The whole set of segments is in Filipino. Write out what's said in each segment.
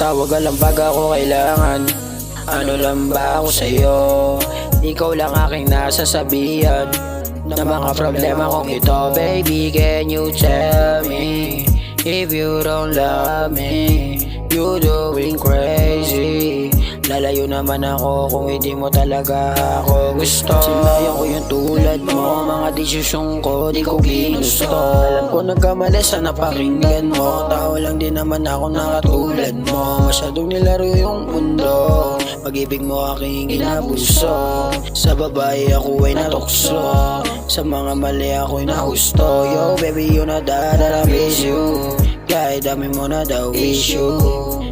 Tawag lang pag ako kailangan. Ano lang ba ako sa'yo? Ikaw lang aking nasasabihan na mga problema kong ito. Baby, can you tell me if you don't love me? You doing crazy. Lalayo naman ako kung hindi mo talaga ako gusto. Sinayan ko yung tulad mo, mga desisyon ko di ko ginusto. Alam ko nagkamali, sana pakinggan mo. Tao lang din naman ako na katulad mo. Masyadong nilaro yung mundo, pag-ibig mo aking inabuso. Sa babae ako ay natukso, sa mga mali ako'y nahusto. Yo baby, you know that I miss you. Kahit dami mo na daw issue,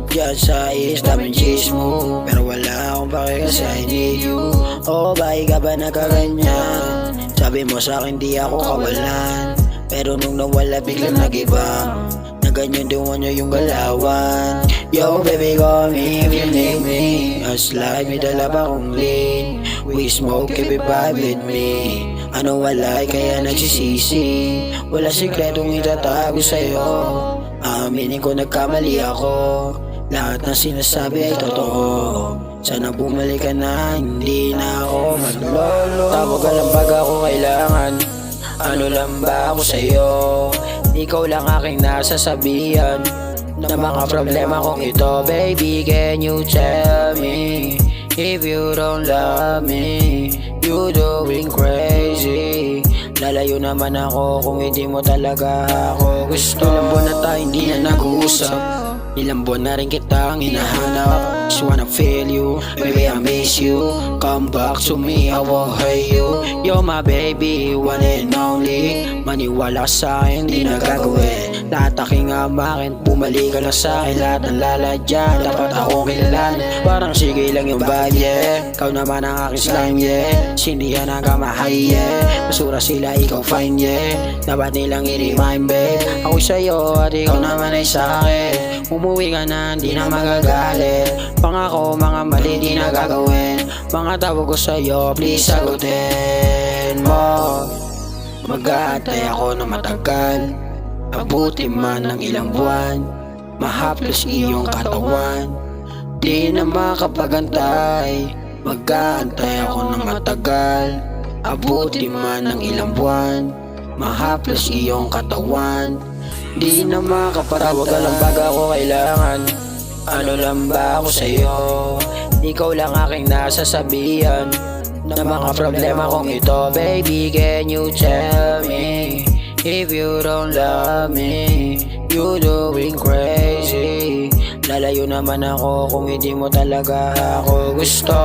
diyan sa is daming chismo, pero wala akong pake kasi I need you. Oh, bakit ka ba nagkaganyan? Sabi mo sa'kin di ako kawalan, pero nung nawala biglang nag-iba, na ganyan din mo nyo yung galawan. Yo baby, call me if you need me. A slide, may dala pa kong lean. We smoke, keep it vibe with me. Ano wala kaya nagsisisi, wala sikretong itatago sa'yo. Aminin ko nagkamali ako, lahat ng sinasabi ay totoo. Sana bumalik ka na, hindi na ako maglolo. Tawag ka lang pag ako kailangan. Ano lang ba ako sa'yo? Ikaw lang aking nasasabihan na mga problema kong ito. Baby, can you tell me if you don't love me? You doing crazy. Lalayo naman ako kung hindi mo talaga ako gusto. Ilang buwan na tayo hindi na nag-uusap, ilang buwan na rin kitang hinahanap. Just wanna feel you, baby I miss you. Come back to me, I won't hurt you. You're my baby, one and only. Maniwala sa'kin, di na gagawin lahat aking amakin. Bumalik ka lang sa'kin, lahat ng laladyan dapat akong kilala. Parang sige lang yung vibe, yeah. Ikaw naman ang aking slime, yeah. Sindihan ang kamahay, yeah. Basura sila, ikaw fine, yeah. Dapat nilang i-remind, babe. Ako sa'yo at ikaw naman ay sa'kin. Umuwi ka na, di na magagalit. Pangako, mga mali di na gagawin. Mga tawag ko sa'yo, please sagutin mo. Mag-aantay ako na matagal, abuti man ng ilang buwan. Mahaplos iyong katawan, di na makapagantay. Mag-aantay ako ng matagal, abuti man ng ilang buwan. Mahaplos iyong katawan, di na makapagantay. Tawag ka lang pag ako kailangan. Ano lang ba ako sa'yo? Ikaw lang aking nasasabihan na mga problema kong ito. Baby, can you tell me if you don't love me? You doing crazy. Lalayo naman ako kung hindi mo talaga ako gusto.